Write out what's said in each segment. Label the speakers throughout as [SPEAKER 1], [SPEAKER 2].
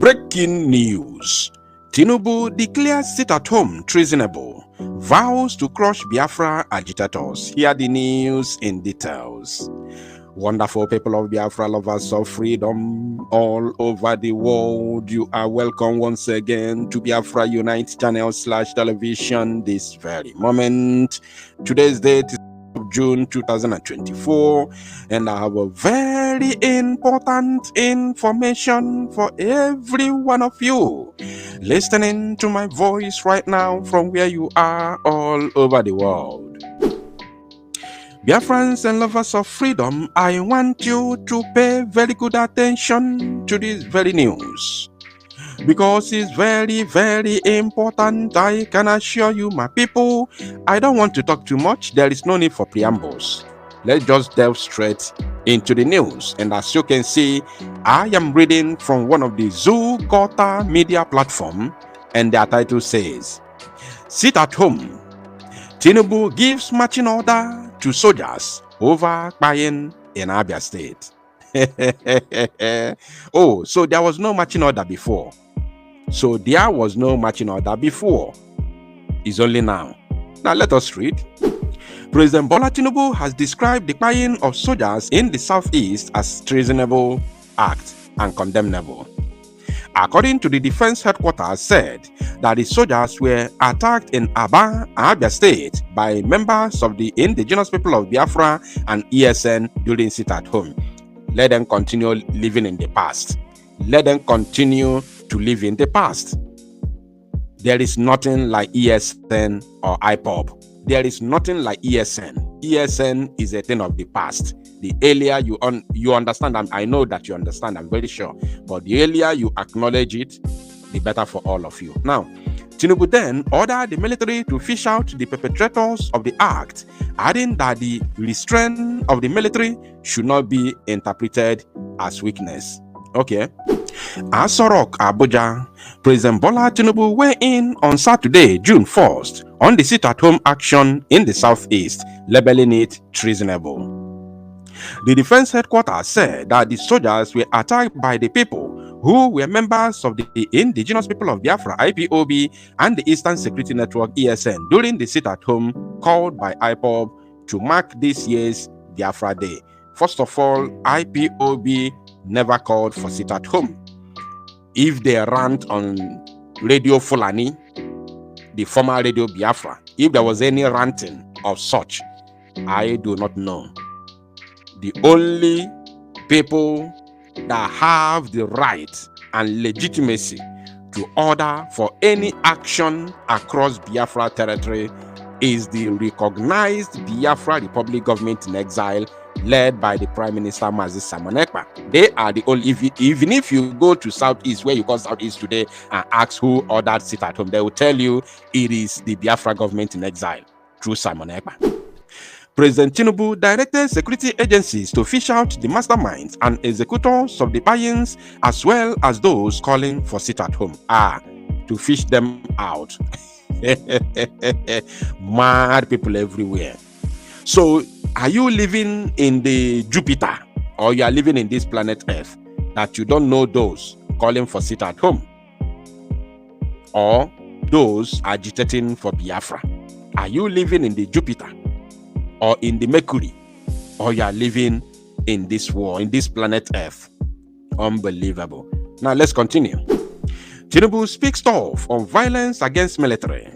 [SPEAKER 1] Breaking news. Tinubu declares sit-at-home treasonable. Vows to crush Biafra agitators. Hear the news in details. Wonderful people of Biafra, lovers of freedom all over the world, you are welcome once again to Biafra Unite channel / television this very moment. Today's date is June 2024, and I have a very important information for every one of you listening to my voice right now from where you are all over the world. Biafrans and lovers of freedom, I want you to pay very good attention to this very news, because it's very, very important. I can assure you, my people, I don't want to talk too much. There is no need for preambles. Let's just delve straight into the news. And as you can see, I am reading from one of the Zugota media platform, and their title says, "Sit at home. Tinubu gives marching order to soldiers over buying in Abia State." Oh, so there was no marching order before. It's only now. Now let us read. President Bola Tinubu has described the buying of soldiers in the southeast as treasonable act and condemnable. According to the defense headquarters, said that the soldiers were attacked in Abia State by members of the indigenous people of Biafra and ESN during sit-at-home. Let them continue living in the past. Let them continue to live in the past. There is nothing like ESN or IPOB. There is nothing like ESN. ESN is a thing of the past. The earlier you understand, and I know that you understand, I'm very sure, but the earlier you acknowledge it, the better for all of you. Now, Tinubu then ordered the military to fish out the perpetrators of the act, adding that the restraint of the military should not be interpreted as weakness. Okay. Asorok, Abuja. President Bola Tinubu weighed in on Saturday, June 1st, on the sit-at-home action in the southeast, labeling it treasonable. The defense headquarters said that the soldiers were attacked by the people who were members of the indigenous people of Biafra IPOB and the Eastern Security Network ESN during the sit-at-home called by IPOB to mark this year's Biafra Day. First of all, IPOB never called for sit-at-home. If they rant on Radio Fulani, the former Radio Biafra, if there was any ranting of such, I do not know. The only people that have the right and legitimacy to order for any action across Biafra territory is the recognized Biafra Republic government in exile, led by the Prime Minister Mazi Simon Ekpa. They are the only, even if you go to Southeast, where you call Southeast today, and ask who ordered sit-at-home, they will tell you it is the Biafra government in exile through Simon Ekpa. President Tinubu directed security agencies to fish out the masterminds and executors of the buy-ins, as well as those calling for sit-at-home. To fish them out. Mad people everywhere. So, are you living in the Jupiter, or you are living in this planet Earth, that you don't know those calling for sit-at-home or those agitating for Biafra? Are you living in the Jupiter or in the Mercury, or you are living in this world, in this planet Earth? Unbelievable. Now let's continue. Tinubu speaks tough on violence against military.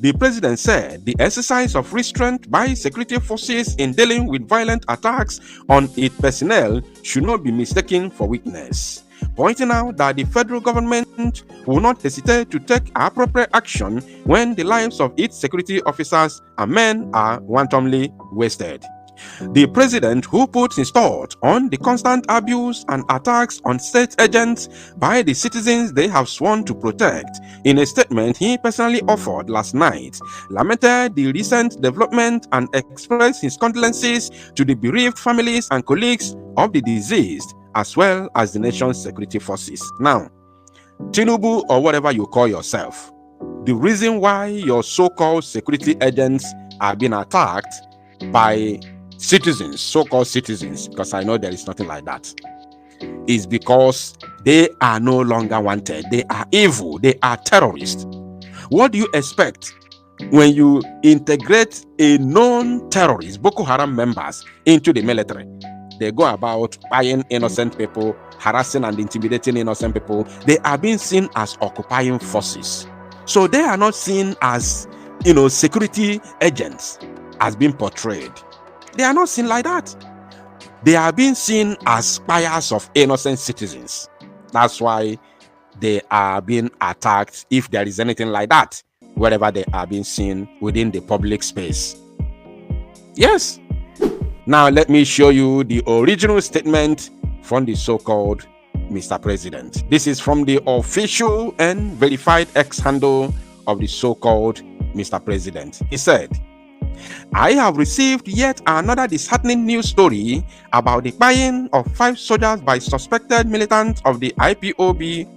[SPEAKER 1] The president said the exercise of restraint by security forces in dealing with violent attacks on its personnel should not be mistaken for weakness, pointing out that the federal government will not hesitate to take appropriate action when the lives of its security officers and men are wantonly wasted. The president, who puts his thought on the constant abuse and attacks on state agents by the citizens they have sworn to protect, in a statement he personally offered last night, lamented the recent development and expressed his condolences to the bereaved families and colleagues of the deceased, as well as the nation's security forces. Now, Tinubu, or whatever you call yourself, the reason why your so-called security agents are being attacked by citizens, so-called citizens, because I know there is nothing like that, is because they are no longer wanted. They are evil. They are terrorists. What do you expect when you integrate a known terrorist, Boko Haram members, into the military? They go about buying innocent people, harassing and intimidating innocent people. They are being seen as occupying forces. So they are not seen as, security agents as being portrayed. They are not seen like that. They are being seen as spies of innocent citizens. That's why they are being attacked, if there is anything like that, wherever they are being seen within the public space. Yes. Now let me show you the original statement from the so-called Mr. President. This is from the official and verified X handle of the so-called Mr. President. He said, "I have received yet another disheartening news story about the buying of 5 soldiers by suspected militants of the IPOB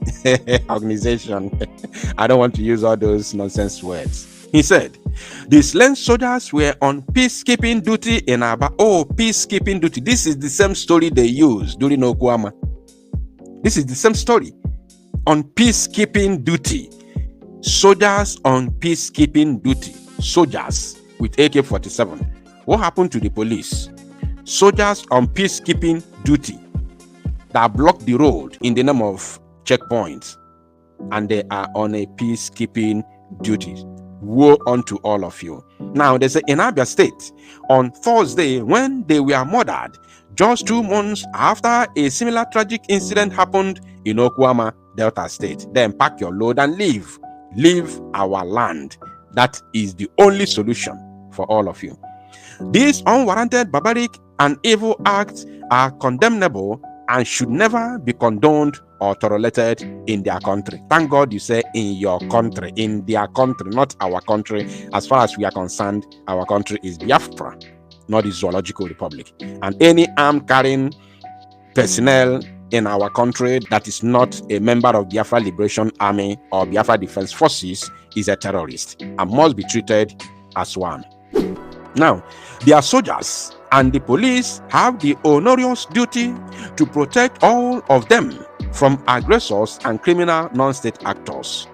[SPEAKER 1] organization." I don't want to use all those nonsense words. He said, "The slain soldiers were on peacekeeping duty in Aba." Oh, peacekeeping duty. This is the same story they used during Okwama. This is the same story. On peacekeeping duty. Soldiers on peacekeeping duty. Soldiers with AK-47. What happened to the police? Soldiers on peacekeeping duty that blocked the road in the name of checkpoints, and they are on a peacekeeping duty. Woe unto all of you. Now, they say in Abia State, on Thursday, when they were murdered, just 2 months after a similar tragic incident happened in Okwama, Delta State. Then pack your load and leave. Leave our land. That is the only solution for all of you. These unwarranted, barbaric, and evil acts are condemnable and should never be condoned or tolerated in their country. Thank God you say in your country, in their country, not our country. As far as we are concerned, our country is Biafra, not the Zoological Republic. And any armed carrying personnel in our country that is not a member of Biafra Liberation Army or Biafra Defense Forces is a terrorist and must be treated as one. Now, their soldiers and the police have the onerous duty to protect all of them from aggressors and criminal non-state actors.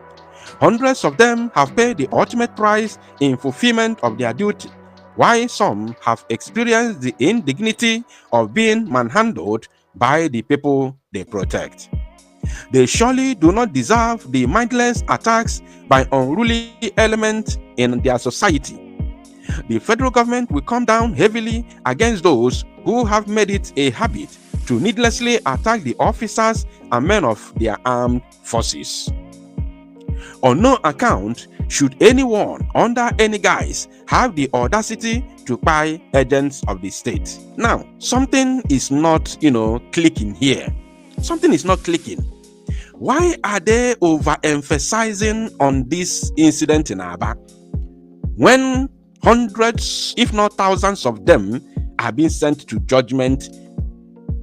[SPEAKER 1] Hundreds of them have paid the ultimate price in fulfillment of their duty, while some have experienced the indignity of being manhandled by the people they protect. They surely do not deserve the mindless attacks by unruly elements in their society. The federal government will come down heavily against those who have made it a habit to needlessly attack the officers and men of their armed forces. On no account should anyone under any guise have the audacity to buy agents of the state. Now, something is not, clicking here. Something is not clicking. Why are they overemphasizing on this incident in Aba when hundreds, if not thousands of them are being sent to judgment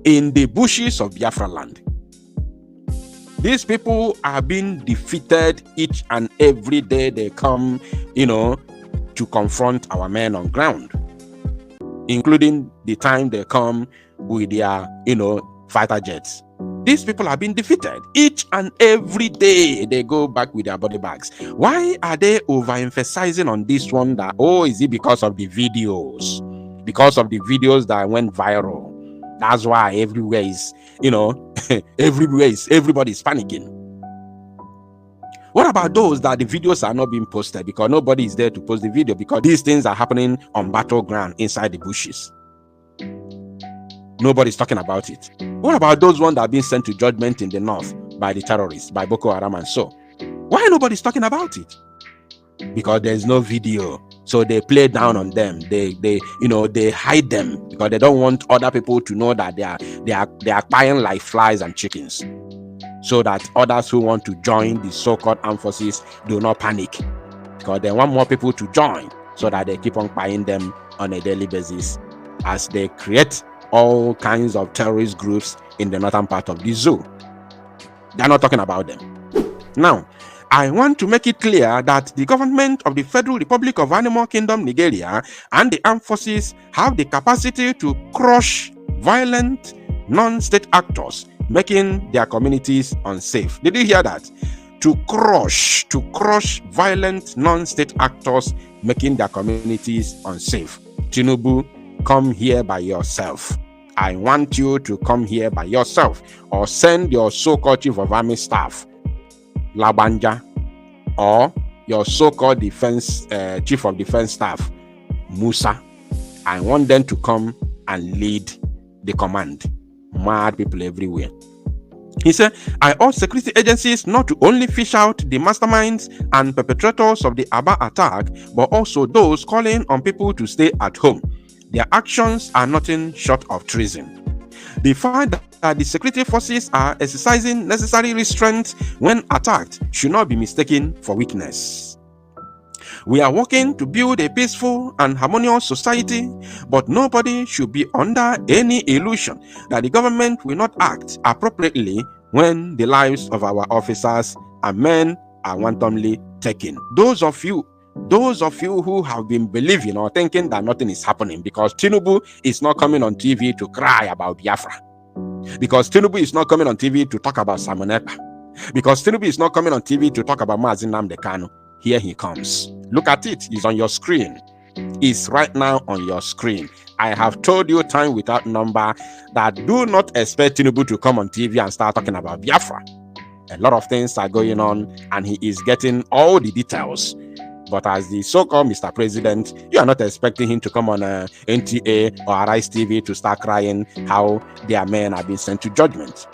[SPEAKER 1] in the bushes of Biafra land? These people are being defeated each and every day they come, to confront our men on ground, including the time they come with their, fighter jets. These people are being defeated each and every day they go back with their body bags. Why are they overemphasizing on this one that, is it because of the videos? Because of the videos that went viral. That's why everywhere is, everybody's panicking. What about those that the videos are not being posted because nobody is there to post the video because these things are happening on battleground inside the bushes? Nobody's talking about it. What about those ones that are being sent to judgment in the north by the terrorists, by Boko Haram and so? Why nobody's talking about it? Because there's no video. So they play down on them. They hide them because they don't want other people to know that they are buying like flies and chickens, so that others who want to join the so-called armed forces do not panic, because they want more people to join so that they keep on buying them on a daily basis as they create all kinds of terrorist groups in the northern part of the zoo. They're not talking about them. Now, I want to make it clear that the government of the Federal Republic of Animal Kingdom, Nigeria, and the armed forces have the capacity to crush violent non-state actors making their communities unsafe. Did you hear that? To crush violent non-state actors, making their communities unsafe. Tinubu, come here by yourself. I want you to come here by yourself, or send your so-called chief of army staff, Labanja, or your so-called chief of defense staff, Musa. I want them to come and lead the command. Mad people everywhere. He said, I urge security agencies not to only fish out the masterminds and perpetrators of the Aba attack, but also those calling on people to stay at home. Their actions are nothing short of treason. The fact that the security forces are exercising necessary restraint when attacked should not be mistaken for weakness. We are working to build a peaceful and harmonious society, but nobody should be under any illusion that the government will not act appropriately when the lives of our officers and men are wantonly taken. Those of you who have been believing or thinking that nothing is happening because Tinubu is not coming on TV to cry about Biafra, because Tinubu is not coming on TV to talk about Samonepa, because Tinubu is not coming on TV to talk about Mazi Nnamdi Kanu, here he comes. Look at it. It's on your screen. It's right now on your screen. I have told you time without number that do not expect Tinubu to come on TV and start talking about Biafra. A lot of things are going on and he is getting all the details. But as the so-called Mr. President, you are not expecting him to come on NTA or Arise TV to start crying how their men are being sent to judgment.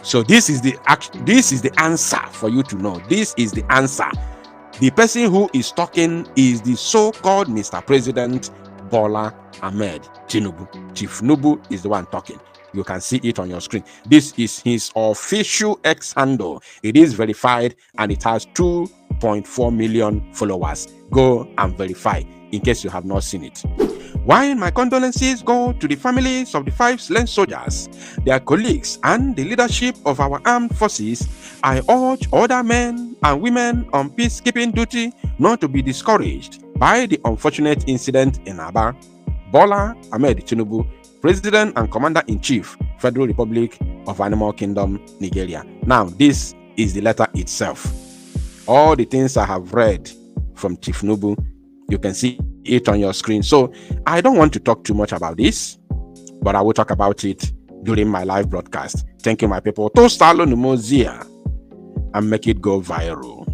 [SPEAKER 1] So this is the answer for you to know. This is the answer. The person who is talking is the so-called Mr. President Bola Ahmed Tinubu. Chief Nubu is the one talking. You can see it on your screen. This is his official X handle. It is verified and it has 2.4 million followers. Go and verify in case you have not seen it. While my condolences go to the families of the 5 slain soldiers, their colleagues, and the leadership of our armed forces, I urge other men and women on peacekeeping duty not to be discouraged by the unfortunate incident in Aba. Bola Ahmed Tinubu, President and Commander-in-Chief, Federal Republic of Animal Kingdom, Nigeria. Now, this is the letter itself. All the things I have read from Chief Nubu, you can see it on your screen. So I don't want to talk too much about this, but I will talk about it during my live broadcast. Thank you, my people. To start Numozia and make it go viral.